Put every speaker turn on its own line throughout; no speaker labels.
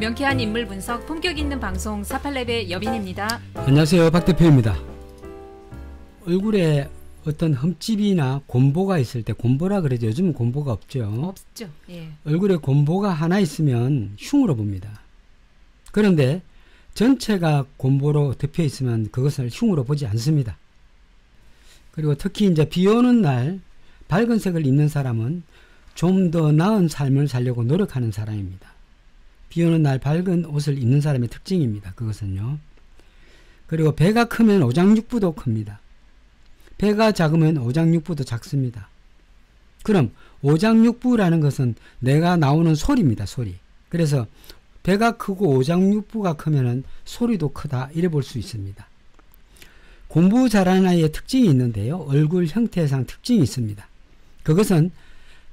명쾌한 인물 분석, 품격 있는 방송 48랩의 여빈입니다.
안녕하세요, 박 대표입니다. 얼굴에 어떤 흠집이나 곰보가 있을 때, 곰보라 그러죠. 요즘은 곰보가 없죠.
없죠. 예.
얼굴에 곰보가 하나 있으면 흉으로 봅니다. 그런데 전체가 곰보로 덮여 있으면 그것을 흉으로 보지 않습니다. 그리고 특히 이제 비 오는 날 밝은 색을 입는 사람은 좀 더 나은 삶을 살려고 노력하는 사람입니다. 비 오는 날 밝은 옷을 입는 사람의 특징입니다. 그것은요. 그리고 배가 크면 오장육부도 큽니다. 배가 작으면 오장육부도 작습니다. 그럼 오장육부라는 것은 내가 나오는 소리입니다. 소리. 그래서 배가 크고 오장육부가 크면 소리도 크다 이래 볼 수 있습니다. 공부 잘하는 아이의 특징이 있는데요. 얼굴 형태상 특징이 있습니다. 그것은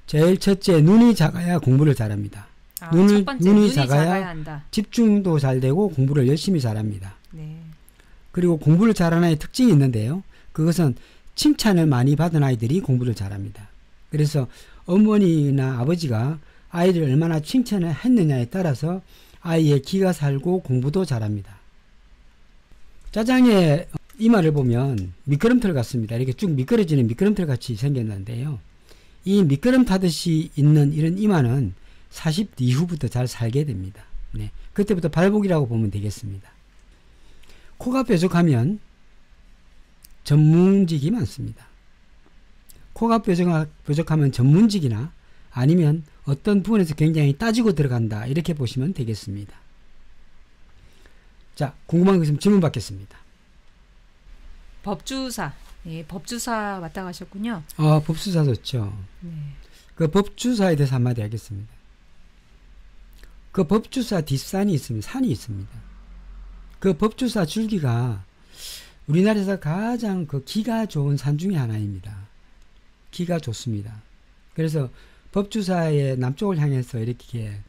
제일 첫째, 눈이 작아야 공부를 잘합니다. 눈이 작아야 한다. 집중도 잘 되고 공부를 열심히 잘합니다.
네.
그리고 공부를 잘하는 아이의 특징이 있는데요. 그것은 칭찬을 많이 받은 아이들이 공부를 잘합니다. 그래서 어머니나 아버지가 아이를 얼마나 칭찬을 했느냐에 따라서 아이의 기가 살고 공부도 잘합니다. 짜장의 이마를 보면 미끄럼틀 같습니다. 이렇게 쭉 미끄러지는 미끄럼틀 같이 생겼는데요. 이 미끄럼 타듯이 있는 이런 이마는 40 이후부터 잘 살게 됩니다. 네. 그때부터 발복이라고 보면 되겠습니다. 코가 뾰족하면 전문직이 많습니다. 코가 뾰족하면 전문직이나 아니면 어떤 부분에서 굉장히 따지고 들어간다 이렇게 보시면 되겠습니다. 자, 궁금한 거 있으면 질문 받겠습니다.
법주사. 예, 법주사 왔다 가셨군요.
법주사 좋죠.
네.
그 법주사에 대해서 한마디 하겠습니다. 그 법주사 뒷산이 있습니다. 산이 있습니다. 그 법주사 줄기가 우리나라에서 가장 그 기가 좋은 산 중에 하나입니다. 기가 좋습니다. 그래서 법주사의 남쪽을 향해서 이렇게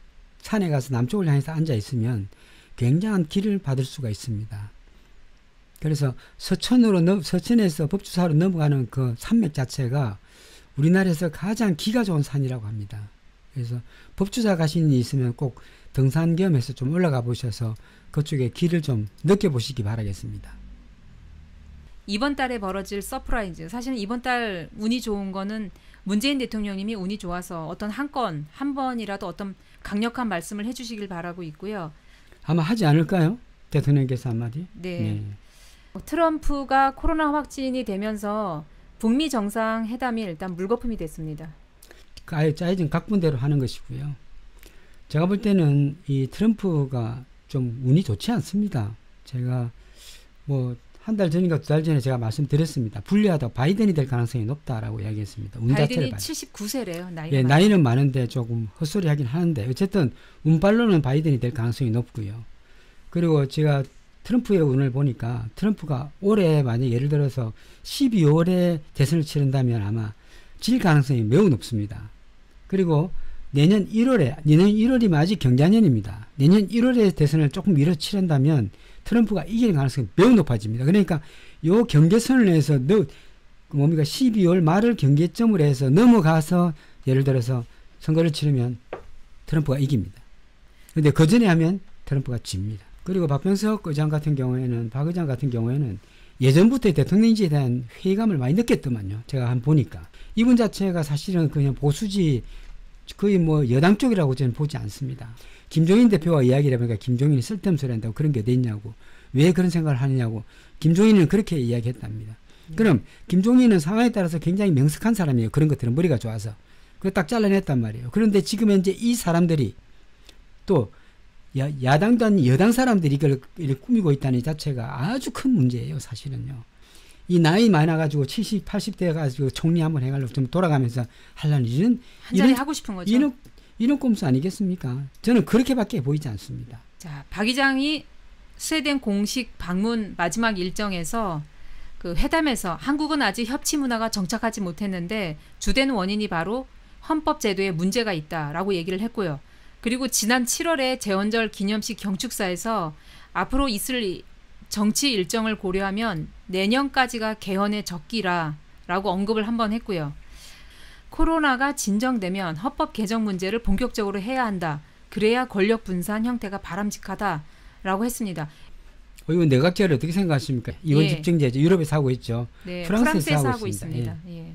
산에 가서 남쪽을 향해서 앉아 있으면 굉장한 기를 받을 수가 있습니다. 그래서 서천에서 법주사로 넘어가는 그 산맥 자체가 우리나라에서 가장 기가 좋은 산이라고 합니다. 그래서 법주사 가시는 일 있으면 꼭 등산 겸해서 좀 올라가 보셔서 그쪽에 기를 좀 느껴보시기 바라겠습니다.
이번 달에 벌어질 서프라이즈. 사실은 이번 달 운이 좋은 거는 문재인 대통령님이 운이 좋아서 어떤 한 번이라도 어떤 강력한 말씀을 해주시길 바라고 있고요.
아마 하지 않을까요? 대통령께서 한마디?
네. 트럼프가 코로나 확진이 되면서 북미 정상회담이 일단 물거품이 됐습니다.
아예 짜여진 각본대로 하는 것이고요. 제가 볼 때는 이 트럼프가 좀 운이 좋지 않습니다. 제가 뭐 한 달 전인가 두 달 전에 제가 말씀드렸습니다. 불리하다 바이든이 될 가능성이 높다라고 이야기했습니다.
바이든이 79세래요. 나이가.
예, 나이는 많은데 조금 헛소리 하긴 하는데 어쨌든 운빨로는 바이든이 될 가능성이 높고요. 그리고 제가 트럼프의 운을 보니까 트럼프가 올해 만약 예를 들어서 12월에 대선을 치른다면 아마 질 가능성이 매우 높습니다. 그리고 내년 1월이면 아직 경자년입니다. 내년 1월에 대선을 조금 미뤄 치른다면 트럼프가 이길 가능성이 매우 높아집니다. 그러니까 요 경계선을 해서 12월 말을 경계점으로 해서 넘어가서 예를 들어서 선거를 치르면 트럼프가 이깁니다. 그런데 그 전에 하면 트럼프가 집니다. 그리고 박병석 의장 같은 경우에는, 박 의장 같은 경우에는 예전부터 대통령인지에 대한 회의감을 많이 느꼈더만요. 제가 한번 보니까. 이분 자체가 사실은 그냥 보수지 거의 뭐 여당 쪽이라고 저는 보지 않습니다. 김종인 대표와 이야기를 해보니까 김종인이 쓸데없는 소리 한다고 그런 게 어디 있냐고. 왜 그런 생각을 하느냐고. 김종인은 그렇게 이야기했답니다. 그럼 김종인은 상황에 따라서 굉장히 명석한 사람이에요. 그런 것들은 머리가 좋아서. 그거 딱 잘라냈단 말이에요. 그런데 지금 현재 이 사람들이 또 야당도 아닌 여당 사람들이 이걸 꾸미고 있다는 자체가 아주 큰 문제예요. 사실은요. 이 나이 많아가지고 70, 80대 가지고 총리 한번 해가지고 좀 돌아가면서 하려는 일은
한 자리 하고 싶은 거죠.
이런 꼼수 아니겠습니까? 저는 그렇게밖에 보이지 않습니다.
자, 박 의장이 스웨덴 공식 방문 마지막 일정에서 그 회담에서 한국은 아직 협치 문화가 정착하지 못했는데 주된 원인이 바로 헌법 제도에 문제가 있다라고 얘기를 했고요. 그리고 지난 7월에 재헌절 기념식 경축사에서 앞으로 있을 정치 일정을 고려하면 내년까지가 개헌의 적기라라고 언급을 한번 했고요. 코로나가 진정되면 헌법 개정 문제를 본격적으로 해야 한다. 그래야 권력 분산 형태가 바람직하다라고 했습니다.
이건 내각제를 어떻게 생각하십니까? 이원
예.
집정제죠. 유럽에서 하고 있죠.
네,
프랑스에서
하고 있습니다. 예.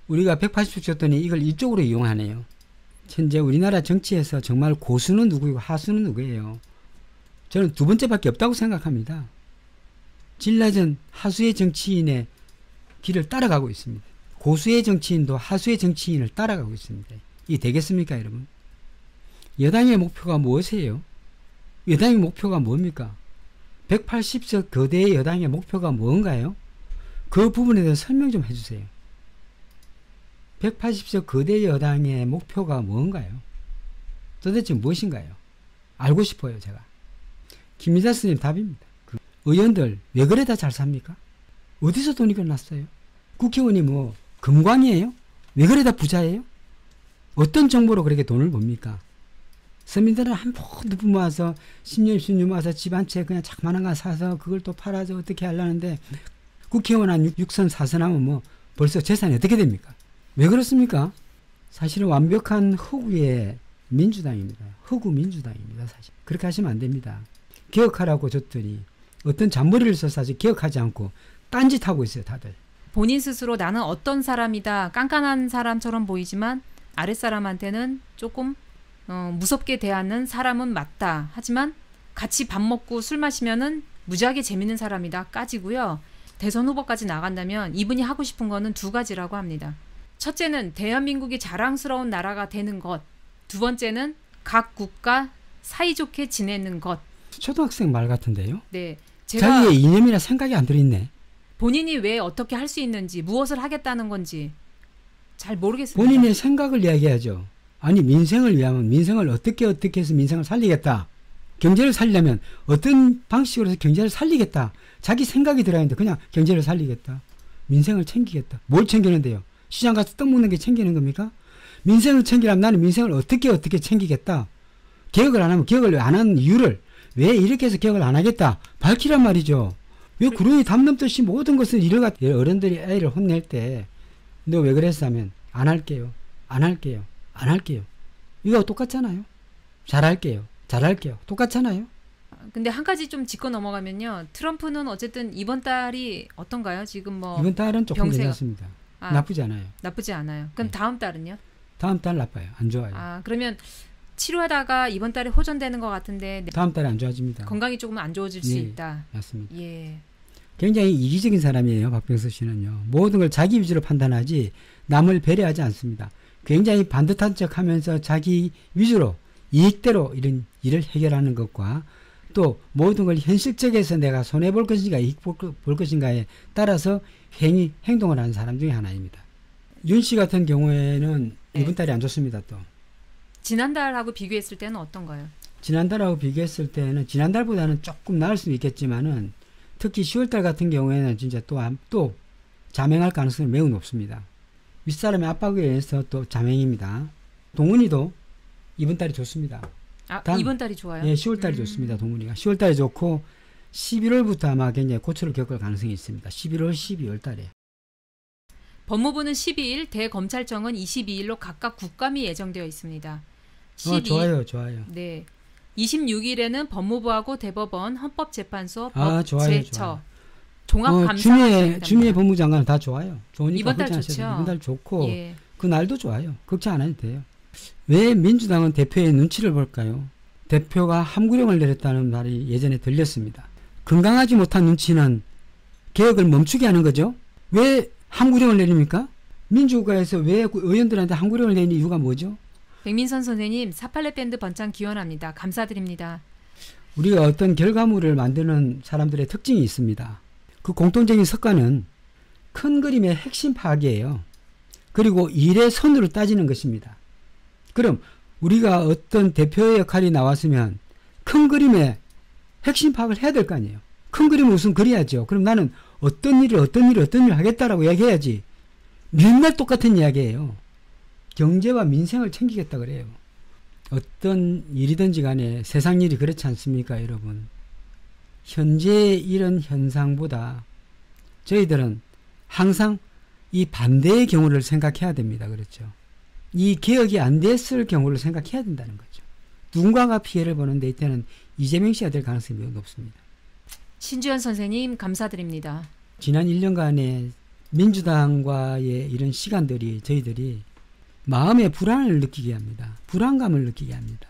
우리가 180억 줬더니 이걸 이쪽으로 이용하네요. 현재 우리나라 정치에서 정말 고수는 누구이고 하수는 누구예요? 저는 두 번째밖에 없다고 생각합니다. 질 낮은 하수의 정치인의 길을 따라가고 있습니다. 고수의 정치인도 하수의 정치인을 따라가고 있습니다. 이게 되겠습니까, 여러분? 여당의 목표가 무엇이에요? 여당의 목표가 뭡니까? 180석 거대의 여당의 목표가 뭔가요? 그 부분에 대해서 설명 좀 해주세요. 180석 거대 여당의 목표가 뭔가요? 도대체 무엇인가요? 알고 싶어요, 제가. 김미자 스님 답입니다. 그 의원들 왜 그래 다 잘 삽니까? 어디서 돈이 끝났어요? 국회의원이 뭐 금광이에요? 왜 그래 다 부자예요? 어떤 정보로 그렇게 돈을 법니까? 서민들은 한 푼도 못 모아서 10년, 20년 모아서 집 한 채 그냥 자그마한 거 사서 그걸 또 팔아서 어떻게 하려는데 국회의원 한 6선, 4선 하면 뭐 벌써 재산이 어떻게 됩니까? 왜 그렇습니까? 사실은 완벽한 흑우의 민주당입니다. 흑우 민주당입니다. 사실 그렇게 하시면 안 됩니다. 개혁하라고 줬더니 어떤 잔머리를 써서 아직 개혁하지 않고 딴짓하고 있어요. 다들.
본인 스스로 나는 어떤 사람이다. 깐깐한 사람처럼 보이지만 아랫사람한테는 조금 무섭게 대하는 사람은 맞다. 하지만 같이 밥 먹고 술 마시면은 무지하게 재밌는 사람이다. 까지고요. 대선 후보까지 나간다면 이분이 하고 싶은 거는 두 가지라고 합니다. 첫째는 대한민국이 자랑스러운 나라가 되는 것. 두 번째는 각 국가 사이좋게 지내는 것.
초등학생 말 같은데요.
네, 제가
자기의 이념이나 생각이 안 들어있네.
본인이 왜 어떻게 할 수 있는지, 무엇을 하겠다는 건지 잘 모르겠습니다.
본인의 생각을 이야기하죠. 아니 민생을 위하면 민생을 어떻게 해서 민생을 살리겠다. 경제를 살리려면 어떤 방식으로 해서 경제를 살리겠다. 자기 생각이 들어있는데 그냥 경제를 살리겠다. 민생을 챙기겠다. 뭘 챙기는데요? 시장 가서 떡 먹는 게 챙기는 겁니까? 민생을 챙기려면 나는 민생을 어떻게 챙기겠다. 개혁을 안 하면 개혁을 안 하는 이유를 왜 이렇게 해서 개혁을 안 하겠다. 밝히란 말이죠. 왜 구렁이 담 넘듯이 모든 것을 이래가 어른들이 애를 혼낼 때 너 왜 그랬어 하면 안 할게요. 안 할게요. 안 할게요. 이거 똑같잖아요. 잘할게요. 잘할게요. 똑같잖아요.
근데 한 가지 좀 짚고 넘어가면요. 트럼프는 어쨌든 이번 달이 어떤가요? 지금 뭐
이번 달은 조금 괜찮습니다. 나쁘지 않아요.
나쁘지 않아요. 그럼
네.
다음 달은요?
다음 달 나빠요. 안 좋아요.
그러면 치료하다가 이번 달에 호전되는 것 같은데
다음 달에 안 좋아집니다.
건강이 조금 안 좋아질 수 있다.
맞습니다.
예.
굉장히 이기적인 사람이에요. 박병석 씨는요. 모든 걸 자기 위주로 판단하지 남을 배려하지 않습니다. 굉장히 반듯한 척하면서 자기 위주로 이익대로 이런 일을 해결하는 것과 또 모든 걸 현실적에서 내가 손해볼 것인가 이익 볼 것인가에 따라서 행동을 하는 사람 중에 하나입니다. 윤 씨 같은 경우에는
네.
이번 달이 안 좋습니다. 또
지난달하고 비교했을 때는 어떤가요?
지난달하고 비교했을 때는 지난달보다는 조금 나을 수는 있겠지만은 특히 10월달 같은 경우에는 진짜 또 자맹할 가능성이 매우 높습니다. 윗사람의 압박에 의해서 또 자맹입니다. 동훈이도 이번 달이 좋습니다.
이번 달이 좋아요?
예, 10월달이 좋습니다. 동훈이가 10월달이 좋고 11월부터 아마 굉장히 고초를 겪을 가능성이 있습니다. 11월, 12월달에.
법무부는 12일, 대검찰청은 22일로 각각 국감이 예정되어 있습니다.
좋아요.
네. 26일에는 법무부하고 대법원, 헌법재판소,
좋아요.
종합감사가
주미애 법무장관은 다 좋아요. 좋으니까
이번 달 좋죠.
이번 달 좋고
예.
그 날도 좋아요. 걱정 안 해도 돼요. 왜 민주당은 대표의 눈치를 볼까요? 대표가 함구령을 내렸다는 말이 예전에 들렸습니다. 건강하지 못한 눈치는 개혁을 멈추게 하는 거죠. 왜 함구령을 내립니까? 민주국가에서 왜 의원들한테 함구령을 내는 이유가 뭐죠?
백민선 선생님 486 밴드 번창 기원합니다. 감사드립니다.
우리가 어떤 결과물을 만드는 사람들의 특징이 있습니다. 그 공통적인 습관은 큰 그림의 핵심 파악이에요. 그리고 일의 선으로 따지는 것입니다. 그럼 우리가 어떤 대표의 역할이 나왔으면 큰 그림의 핵심 파악을 해야 될 거 아니에요. 큰 그림을 우선 그려야죠. 그럼 나는 어떤 일을 하겠다라고 이야기해야지. 맨날 똑같은 이야기예요. 경제와 민생을 챙기겠다 그래요. 어떤 일이든지 간에 세상 일이 그렇지 않습니까, 여러분? 현재의 이런 현상보다 저희들은 항상 이 반대의 경우를 생각해야 됩니다. 그렇죠? 이 개혁이 안 됐을 경우를 생각해야 된다는 거죠. 누군가가 피해를 보는데 이때는 이재명 씨가 될 가능성이 매우 높습니다.
신주현 선생님 감사드립니다.
지난 1년간의 민주당과의 이런 시간들이 저희들이 마음의 불안을 느끼게 합니다. 불안감을 느끼게 합니다.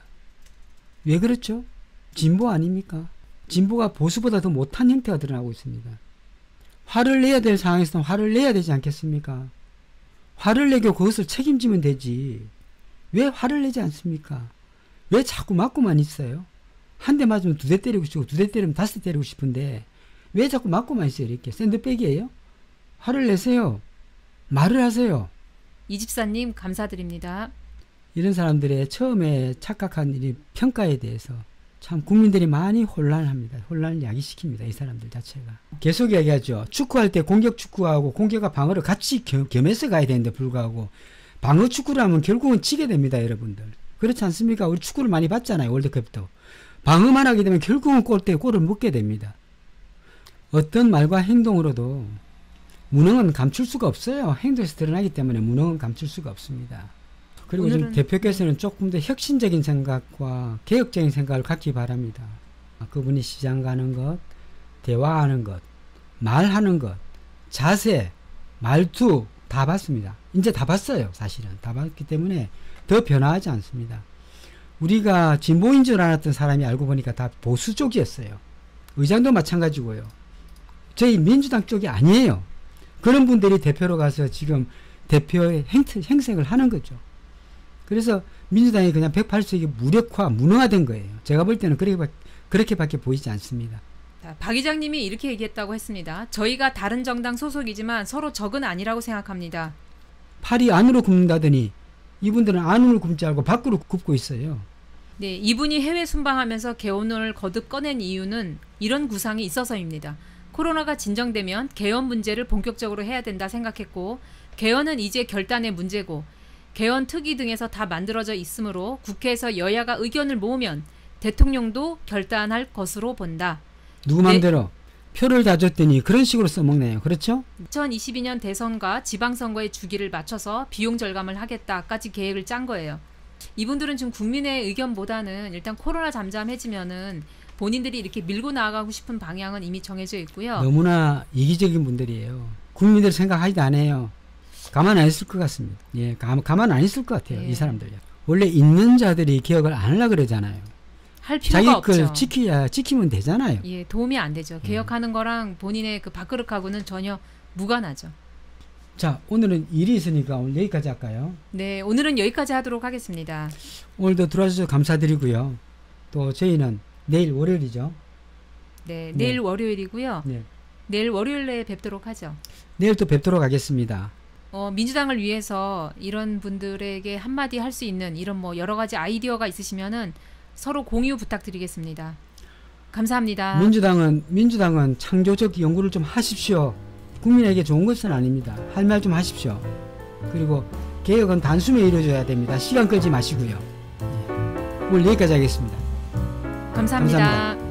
왜 그렇죠? 진보 아닙니까? 진보가 보수보다 더 못한 형태가 드러나고 있습니다. 화를 내야 될 상황에서는 화를 내야 되지 않겠습니까? 화를 내고 그것을 책임지면 되지. 왜 화를 내지 않습니까? 왜 자꾸 맞고만 있어요? 한 대 맞으면 2대 때리고 싶고 2대 때리면 5대 때리고 싶은데 왜 자꾸 맞고만 있어요? 이렇게 샌드백이에요? 화를 내세요. 말을 하세요.
이집사님 감사드립니다.
이런 사람들의 처음에 착각한 이 평가에 대해서 참 국민들이 많이 혼란합니다. 혼란을 야기시킵니다. 이 사람들 자체가. 계속 이야기하죠. 축구할 때 공격 축구하고 공격과 방어를 같이 겸해서 가야 되는데 불구하고 방어 축구를 하면 결국은 지게 됩니다. 여러분들. 그렇지 않습니까? 우리 축구를 많이 봤잖아요. 월드컵도. 방어만 하게 되면 결국은 골대에 골을 먹게 됩니다. 어떤 말과 행동으로도 무능은 감출 수가 없어요. 행동에서 드러나기 때문에 무능은 감출 수가 없습니다. 그리고 좀 대표께서는 조금 더 혁신적인 생각과 개혁적인 생각을 갖기 바랍니다. 그분이 시장 가는 것, 대화하는 것, 말하는 것, 자세, 말투 다 봤습니다. 이제 다 봤어요. 사실은. 다 봤기 때문에 더 변화하지 않습니다. 우리가 진보인 줄 알았던 사람이 알고 보니까 다 보수 쪽이었어요. 의장도 마찬가지고요. 저희 민주당 쪽이 아니에요. 그런 분들이 대표로 가서 지금 대표의 행색을 하는 거죠. 그래서 민주당이 그냥 108석이 무력화, 무능화된 거예요. 제가 볼 때는 그렇게밖에 보이지 않습니다.
박 의장님이 이렇게 얘기했다고 했습니다. 저희가 다른 정당 소속이지만 서로 적은 아니라고 생각합니다.
팔이 안으로 굽는다더니 이분들은 안으로 굽지 않고 밖으로 굽고 있어요.
네, 이분이 해외 순방하면서 개헌을 거듭 꺼낸 이유는 이런 구상이 있어서입니다. 코로나가 진정되면 개헌 문제를 본격적으로 해야 된다 생각했고 개헌은 이제 결단의 문제고 개헌 특위 등에서 다 만들어져 있으므로 국회에서 여야가 의견을 모으면 대통령도 결단할 것으로 본다.
누구 맘대로 표를 다 줬더니 그런 식으로 써먹네요. 그렇죠?
2022년 대선과 지방선거의 주기를 맞춰서 비용 절감을 하겠다까지 계획을 짠 거예요. 이분들은 지금 국민의 의견보다는 일단 코로나 잠잠해지면은 본인들이 이렇게 밀고 나아가고 싶은 방향은 이미 정해져 있고요.
너무나 이기적인 분들이에요. 국민들 생각하지도 않아요. 가만 안 있을 것 같습니다. 예, 가만 안 있을 것 같아요.
예.
이 사람들요. 원래 있는 자들이 기억을 안 하려고 그러잖아요.
할 필요가
자기
없죠.
걸 지키면 되잖아요.
예, 도움이 안 되죠. 개혁하는 거랑 본인의 그 밥그릇하고는 전혀 무관하죠.
자, 오늘은 일이 있으니까 오늘 여기까지 할까요?
네, 오늘은 여기까지 하도록 하겠습니다.
오늘도 들어와주셔서 감사드리고요. 또 저희는 내일 월요일이죠.
네, 내일
네.
월요일이고요.
네.
내일 월요일에 뵙도록 하죠.
내일 또 뵙도록 하겠습니다.
민주당을 위해서 이런 분들에게 한마디 할 수 있는 이런 뭐 여러 가지 아이디어가 있으시면은 서로 공유 부탁드리겠습니다. 감사합니다.
민주당은 창조적 연구를 좀 하십시오. 국민에게 좋은 것은 아닙니다. 할 말 좀 하십시오. 그리고 개혁은 단숨에 이루어져야 됩니다. 시간 끌지 마시고요. 오늘 여기까지 하겠습니다.
감사합니다.
감사합니다.